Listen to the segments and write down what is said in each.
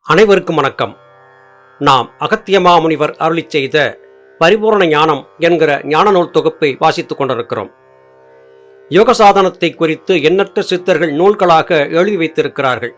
அனைவருக்கும் வணக்கம். நாம் அகத்திய மாமுனிவர் அருளிச் செய்த பரிபூரண ஞானம் என்கிற ஞான நூல் தொகுப்பை வாசித்துக் கொண்டிருக்கிறோம். யோக சாதனத்தை குறித்து எண்ணற்ற சித்தர்கள் நூல்களாக எழுதி வைத்திருக்கிறார்கள்.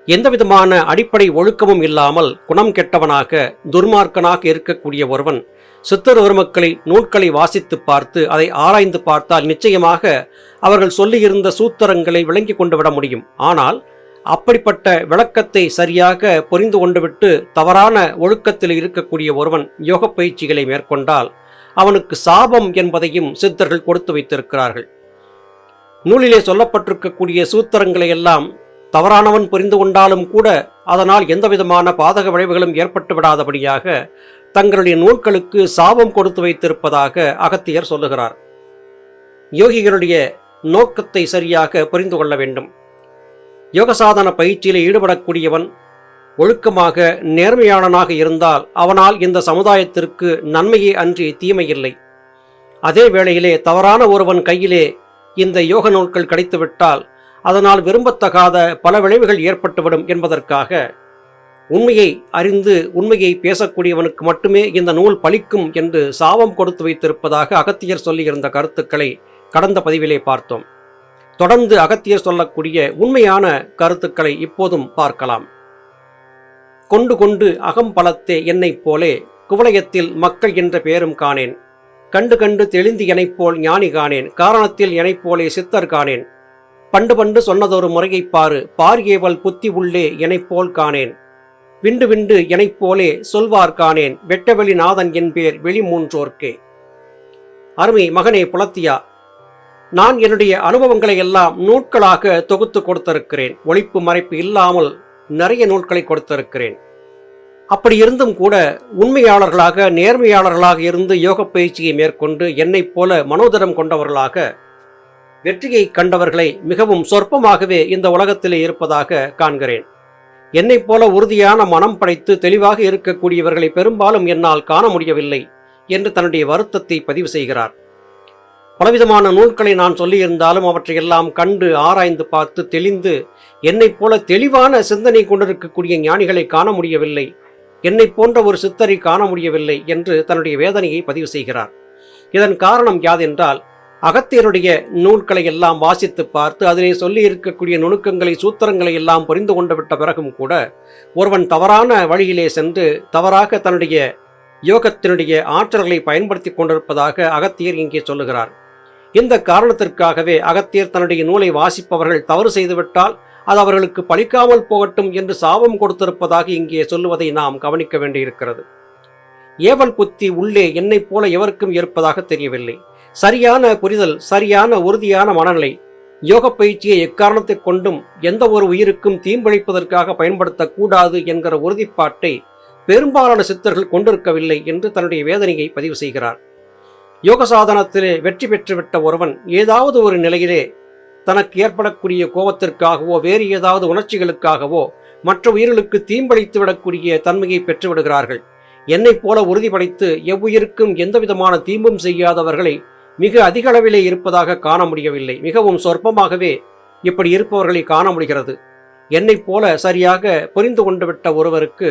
எந்தவிதமான அடிப்படை ஒழுக்கமும் இல்லாமல் குணம் கெட்டவனாக துர்மார்க்கனாக இருக்கக்கூடிய ஒருவன் சித்தர் பெருமக்களை நூல்களை வாசித்து பார்த்து அதை ஆராய்ந்து பார்த்தால் நிச்சயமாக அவர்கள் சொல்லியிருந்த சூத்திரங்களை விளங்கி கொண்டு விட முடியும். ஆனால் அப்படிப்பட்ட விளக்கத்தை சரியாக புரிந்து கொண்டுவிட்டு தவறான ஒழுக்கத்தில் இருக்கக்கூடிய ஒருவன் யோக பயிற்சிகளை மேற்கொண்டால் அவனுக்கு சாபம் என்பதையும் சித்தர்கள் கொடுத்து வைத்திருக்கிறார்கள். நூலிலே சொல்லப்பட்டிருக்கக்கூடிய சூத்திரங்களை எல்லாம் தவறானவன் புரிந்து கொண்டாலும் கூட அதனால் எந்தவிதமான பாதக விளைவுகளும் ஏற்பட்டு விடாதபடியாக தங்களுடைய நூல்களுக்கு சாபம் கொடுத்து வைத்திருப்பதாக அகத்தியர் சொல்லுகிறார். யோகிகளுடைய நோக்கத்தை சரியாக புரிந்து கொள்ள வேண்டும். யோகசாதன பயிற்சியில் ஈடுபடக்கூடியவன் ஒழுக்கமாக நேர்மையாளனாக இருந்தால் அவனால் இந்த சமுதாயத்திற்கு நன்மையே அன்றி தீமையில்லை. அதே வேளையிலே தவறான ஒருவன் கையிலே இந்த யோக நூல்கள் கிடைத்துவிட்டால் அதனால் விரும்பத்தகாத பல விளைவுகள் ஏற்பட்டுவிடும் என்பதற்காக உண்மையை அறிந்து உண்மையை பேசக்கூடியவனுக்கு மட்டுமே இந்த நூல் பலிக்கும் என்று சாபம் கொடுத்து வைத்திருப்பதாக அகத்தியர் சொல்லியிருந்த கருத்துக்களை கடந்த பதிவிலே பார்த்தோம். தொடர்ந்து அகத்தியர் சொல்லக்கூடிய உண்மையான கருத்துக்களை இப்போதும் பார்க்கலாம். கொண்டு கொண்டு அகம் பலத்தே என்னைப் போலே குவலயத்தில் மக்கள் என்ற பெயரும் காணேன். கண்டு கண்டு தெளிந்து எனைப்போல் ஞானி காணேன். காரணத்தில் எனைப்போலே சித்தர் காணேன். பண்டு பண்டு சொன்னதொரு முறையைப் பாரு பாரியேவல் புத்தி உள்ளே எனைப்போல் காணேன். விண்டு விண்டு எனைப்போலே சொல்வார் காணேன். வெட்டவெளி நாதன் என்பேர் வெளி மூன்றோர்க்கே. அருமை மகனே புலத்தியா, நான் என்னுடைய அனுபவங்களை எல்லாம் நூல்களாக தொகுத்து கொடுத்திருக்கிறேன். ஒளிப்பு மறைப்பு இல்லாமல் நிறைய நூல்களை கொடுத்திருக்கிறேன். அப்படி இருந்தும் கூட உண்மையாளர்களாக நேர்மையாளர்களாக இருந்து யோக பயிற்சியை மேற்கொண்டு என்னைப் போல மனோதரம் கொண்டவர்களாக வெற்றியை கண்டவர்களை மிகவும் சொற்பமாகவே இந்த உலகத்திலே இருப்பதாக காண்கிறேன். என்னைப் போல உறுதியான மனம் படைத்து தெளிவாக இருக்கக்கூடியவர்களை பெரும்பாலும் என்னால் காண முடியவில்லை என்று தன்னுடைய வருத்தத்தை பதிவு செய்கிறார். பலவிதமான நூல்களை நான் சொல்லியிருந்தாலும் அவற்றையெல்லாம் கண்டு ஆராய்ந்து பார்த்து தெளிந்து என்னைப் போல தெளிவான சிந்தனை கொண்டிருக்கக்கூடிய ஞானிகளை காண முடியவில்லை, என்னை போன்ற ஒரு சித்தரை காண முடியவில்லை என்று தன்னுடைய வேதனையை பதிவு செய்கிறார். இதன் காரணம் யாதென்றால் அகத்தியருடைய நூல்களை எல்லாம் வாசித்து பார்த்து அதிலே சொல்லி இருக்கக்கூடிய நுணுக்கங்களை சூத்திரங்களை எல்லாம் புரிந்து கொண்டு விட்ட பிறகும் கூட ஒருவன் தவறான வழியிலே சென்று தவறாக தன்னுடைய யோகத்தினுடைய ஆற்றல்களை பயன்படுத்தி கொண்டிருப்பதாக அகத்தியர் இங்கே சொல்லுகிறார். இந்த காரணத்திற்காகவே அகத்தியர் தன்னுடைய நூலை வாசிப்பவர்கள் தவறு செய்துவிட்டால் அது அவர்களுக்கு பலிக்காமல் போகட்டும் என்று சாபம் கொடுத்திருப்பதாக இங்கே சொல்லுவதை நாம் கவனிக்க வேண்டியிருக்கிறது. ஏவல் புத்தி உள்ளே என்னைப் போல எவருக்கும் இருப்பதாக தெரியவில்லை. சரியான புரிதல், சரியான உறுதியான மனநிலை, யோக பயிற்சியை எக்காரணத்தை கொண்டும் எந்த ஒரு உயிருக்கும் தீம்பழிப்பதற்காக பயன்படுத்தக்கூடாது என்கிற உறுதிப்பாட்டை பெரும்பாலான சித்தர்கள் கொண்டிருக்கவில்லை என்று தன்னுடைய வேதனையை பதிவு செய்கிறார். யோக சாதனத்திலே வெற்றி பெற்றுவிட்ட ஒருவன் ஏதாவது ஒரு நிலையிலே தனக்கு ஏற்படக்கூடிய கோபத்திற்காகவோ வேறு ஏதாவது உணர்ச்சிகளுக்காகவோ மற்ற உயிர்களுக்கு தீம்பளித்து விடக்கூடிய தன்மையை பெற்றுவிடுகிறார்கள். என்னைப் போல உறுதிப்படைத்து எவ்வுயிருக்கும் எந்தவிதமான தீம்பும் செய்யாதவர்களை மிக அதிக அளவிலே இருப்பதாக காண முடியவில்லை. மிகவும் சொற்பமாகவே இப்படி இருப்பவர்களை காண முடிகிறது. என்னைப் போல சரியாக புரிந்து கொண்டு விட்ட ஒருவருக்கு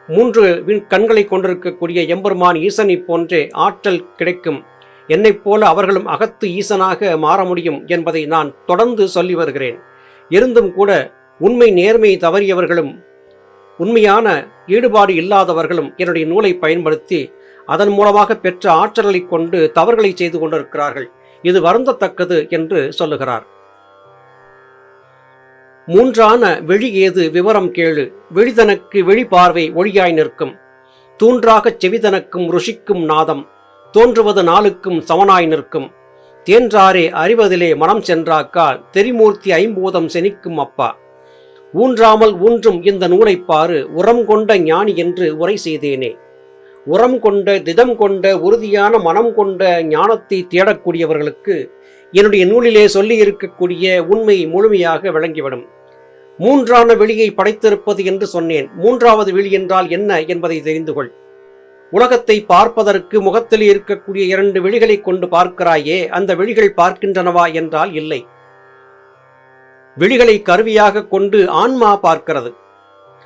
3 கண்களை கொண்டிருக்கக்கூடிய எம்பெருமான் ஈசனை போன்றே ஆற்றல் கிடைக்கும். என்னைப் போல அவர்களும் அகத்து ஈசனாக மாற முடியும் என்பதை நான் தொடர்ந்து சொல்லி வருகிறேன். இருந்தும் கூட உண்மை நேர்மை தவறியவர்களும் உண்மையான ஈடுபாடு இல்லாதவர்களும் என்னுடைய நூலை பயன்படுத்தி அதன் மூலமாக பெற்ற ஆற்றல்களை கொண்டு தவறுகளை செய்து கொண்டிருக்கிறார்கள். இது வருந்தத்தக்கது என்று சொல்லுகிறார். மூன்றான வெளி ஏது விவரம் கேளு. வெளிதனக்கு வெளி பார்வை ஒளியாய் நிற்கும். தூன்றாகச் செவிதனக்கும் ருஷிக்கும் நாதம். தோன்றுவது நாளுக்கும் சமனாய் நிற்கும். தேன்றாரே அறிவதிலே மனம் சென்றாக்கால் தெரிமூர்த்தி ஐம்பூதம் செனிக்கும் அப்பா. ஊன்றாமல் ஊன்றும் இந்த நூலைப் பாரு. உரம் கொண்ட ஞானி என்று உரை செய்தேனே. உரம் கொண்ட திடம் கொண்ட உறுதியான மனம் கொண்ட ஞானத்தை தேடக்கூடியவர்களுக்கு என்னுடைய நூலிலே சொல்லி இருக்கக்கூடிய உண்மை முழுமையாக விளங்கிவிடும். மூன்றான வெளியை படைத்திருப்பது என்று சொன்னேன். மூன்றாவது வெளி என்றால் என்ன என்பதை தெரிந்து கொள். உலகத்தை பார்ப்பதற்கு முகத்தில் இருக்கக்கூடிய 2 வெளிகளை கொண்டு பார்க்கிறாயே, அந்த வெளிகள் பார்க்கின்றனவா என்றால் இல்லை. வெளிகளை கருவியாக கொண்டு ஆன்மா பார்க்கிறது.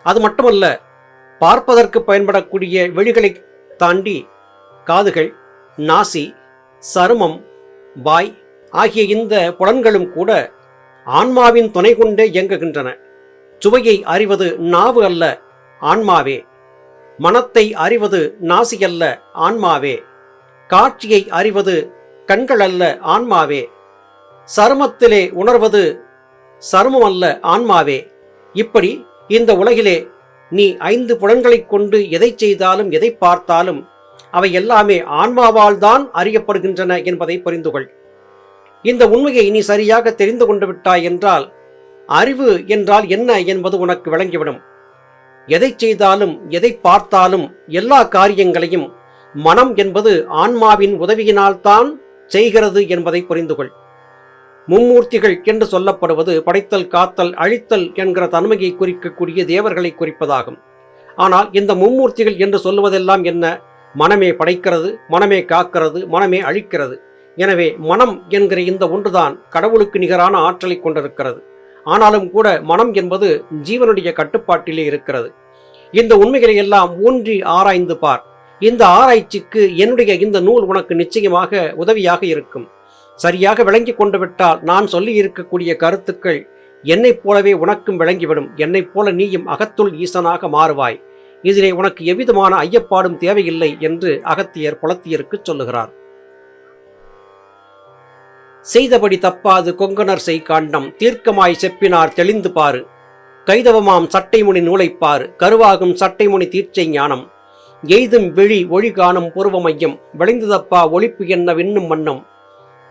அது மட்டுமல்ல, பார்ப்பதற்கு பயன்படக்கூடிய வெளிகளை தாண்டி காதுகள், நாசி, சருமம், வாய் ஆகிய இந்த புலன்களும் கூட ஆன்மாவின் துணை கொண்டே இயங்குகின்றன. சுவையை அறிவது நாவு அல்ல, ஆன்மாவே. மனத்தை அறிவது நாசி அல்ல, ஆன்மாவே. காட்சியை அறிவது கண்கள் அல்ல, ஆன்மாவே. சருமத்திலே உணர்வது சருமம் அல்ல, ஆன்மாவே. இப்படி இந்த உலகிலே நீ 5 புலன்களைக் கொண்டு எதை செய்தாலும் எதை பார்த்தாலும் அவை எல்லாமே ஆன்மாவால் தான் அறியப்படுகின்றன என்பதை புரிந்து கொள். இந்த உண்மையை நீ சரியாக தெரிந்து கொண்டு விட்டாய் என்றால் அறிவு என்றால் என்ன என்பது உனக்கு விளங்கிவிடும். எதை செய்தாலும் எதை பார்த்தாலும் எல்லா காரியங்களையும் மனம் என்பது ஆன்மாவின் உதவியினால்தான் செய்கிறது என்பதை புரிந்து கொள். மும்மூர்த்திகள் என்று சொல்லப்படுவது படைத்தல், காத்தல், அழித்தல் என்கிற தன்மையை குறிக்கக்கூடிய தேவர்களை குறிப்பதாகும். ஆனால் இந்த மும்மூர்த்திகள் என்று சொல்லுவதெல்லாம் என்ன? மனமே படைக்கிறது, மனமே காக்கிறது, மனமே அழிக்கிறது. எனவே மனம் என்கிற இந்த ஒன்றுதான் கடவுளுக்கு நிகரான ஆற்றலை கொண்டிருக்கிறது. ஆனாலும் கூட மனம் என்பது ஜீவனுடைய கட்டுப்பாட்டிலே இருக்கிறது. இந்த உண்மைகளை எல்லாம் ஊன்றி ஆராய்ந்து பார். இந்த ஆராய்ச்சிக்கு என்னுடைய இந்த நூல் உனக்கு நிச்சயமாக உதவியாக இருக்கும். சரியாக விளங்கி கொண்டு விட்டால் நான் சொல்லி இருக்கக்கூடிய கருத்துக்கள் என்னைப் போலவே உனக்கும் விளங்கிவிடும். என்னைப் போல நீயும் அகத்துள் ஈசனாக மாறுவாய். இதிலே உனக்கு எவ்விதமான ஐயப்பாடும் தேவையில்லை என்று அகத்தியர் புலத்தியருக்கு சொல்லுகிறார். செய்தபடி தப்பாது கொங்கணர் செய்காண்டம் தீர்க்கமாய் செப்பினார் தெளிந்து பாரு. கைதவமாம் சட்டைமுனி நூலைப்பாரு கருவாகும் சட்டைமுனி தீர்ச்சை ஞானம். எய்தும் விழி ஒளி காணும் பூர்வ மையம் விளைந்ததப்பா ஒளிப்பு என்ன விண்ணும் வண்ணம்.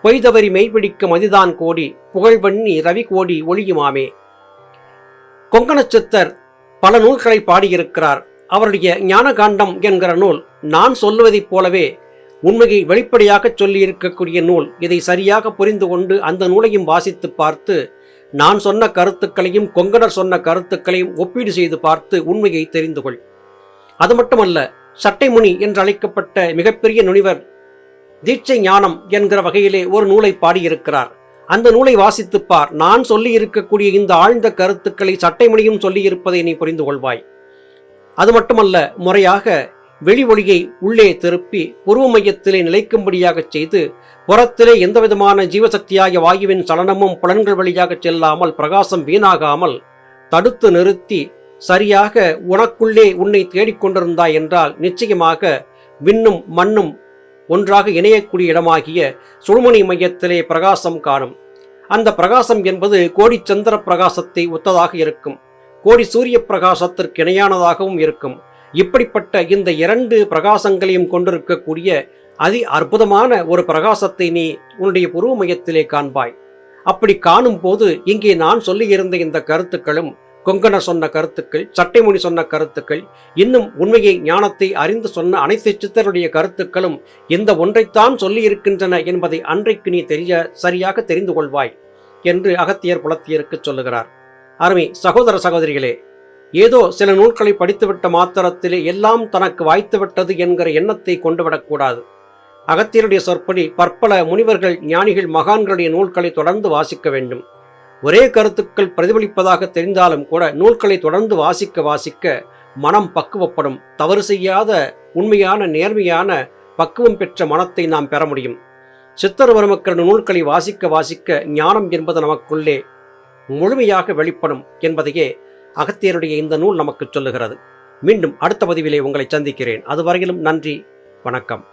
பொய்தவரி மெய்பிடிக்கும் அதிதான் கோடி புகழ்வண்ணி ரவி கோடி ஒளியுமாமே. கொங்கணச்சித்தர் பல நூல்களை பாடியிருக்கிறார். அவருடைய ஞானகாண்டம் என்கிற நூல் நான் சொல்லுவதைப் போலவே உண்மையை வெளிப்படையாக சொல்லியிருக்கக்கூடிய நூல். இதை சரியாக புரிந்து கொண்டு அந்த நூலையும் வாசித்து பார்த்து நான் சொன்ன கருத்துக்களையும் கொங்கணர் சொன்ன கருத்துக்களையும் ஒப்பீடு செய்து பார்த்து உண்மையை தெரிந்து கொள். அது மட்டுமல்ல, சட்டைமுனி என்று அழைக்கப்பட்ட மிகப்பெரிய முனிவர் தீட்சை ஞானம் என்கிற வகையிலே ஒரு நூலை பாடியிருக்கிறார். அந்த நூலை வாசித்துப்பார். நான் சொல்லி இருக்கக்கூடிய இந்த ஆழ்ந்த கருத்துக்களை சட்டைமுனியும் சொல்லியிருப்பதை நீ புரிந்து கொள்வாய். அது மட்டுமல்ல, முறையாக வெளி ஒளியை உள்ளே திருப்பி புருவ மையத்திலே நிலைக்கும்படியாக செய்து புறத்திலே எந்தவிதமான ஜீவசக்தியாகிய வாயுவின் சலனமும் புலன்கள் வழியாக செல்லாமல் பிரகாசம் வீணாகாமல் தடுத்து நிறுத்தி சரியாக உனக்குள்ளே உன்னை தேடிக்கொண்டிருந்தாய் என்றால் நிச்சயமாக விண்ணும் மண்ணும் ஒன்றாக இணையக்கூடிய இடமாகிய சுழுமணி மையத்திலே பிரகாசம் காணும். அந்த பிரகாசம் என்பது கோடி சந்திர பிரகாசத்தை ஒத்ததாக இருக்கும். கோடி சூரிய பிரகாசத்திற்கு இணையானதாகவும் இருக்கும். இப்படிப்பட்ட இந்த 2 பிரகாசங்களையும் கொண்டிருக்கக்கூடிய அதி அற்புதமான ஒரு பிரகாசத்தை நீ உன்னுடைய புருவ மையத்திலே காண்பாய். அப்படி காணும் போது இங்கே நான் சொல்லியிருந்த இந்த கருத்துக்களும் கொங்கணர் சொன்ன கருத்துக்கள், சட்டைமுனி சொன்ன கருத்துக்கள், இன்னும் உண்மையை ஞானத்தை அறிந்து சொன்ன அனைத்து சித்தருடைய கருத்துக்களும் இந்த ஒன்றைத்தான் சொல்லியிருக்கின்றன என்பதை அன்றைக்கு நீ சரியாக தெரிந்து கொள்வாய் என்று அகத்தியர் புலத்தியருக்கு சொல்லுகிறார். அருமை சகோதர சகோதரிகளே, ஏதோ சில நூல்களை படித்துவிட்ட மாத்திரத்திலே எல்லாம் தனக்கு வாய்த்துவிட்டது என்கிற எண்ணத்தை கொண்டுவிடக்கூடாது. அகத்தியருடைய சொற்படி பற்பல முனிவர்கள், ஞானிகள், மகான்களுடைய நூல்களை தொடர்ந்து வாசிக்க வேண்டும். ஒரே கருத்துக்கள் பிரதிபலிப்பதாக தெரிந்தாலும் கூட நூல்களை தொடர்ந்து வாசிக்க வாசிக்க மனம் பக்குவப்படும். தவறு செய்யாத உண்மையான நேர்மையான பக்குவம் பெற்ற மனத்தை நாம் பெற முடியும். சித்தர் பெருமக்கள் நூல்களை வாசிக்க வாசிக்க ஞானம் என்பது நமக்குள்ளே முழுமையாக வெளிப்படும் என்பதையே அகத்தியருடைய இந்த நூல் நமக்கு சொல்லுகிறது. மீண்டும் அடுத்த பதிவிலே உங்களை சந்திக்கிறேன். அதுவரையிலும் நன்றி, வணக்கம்.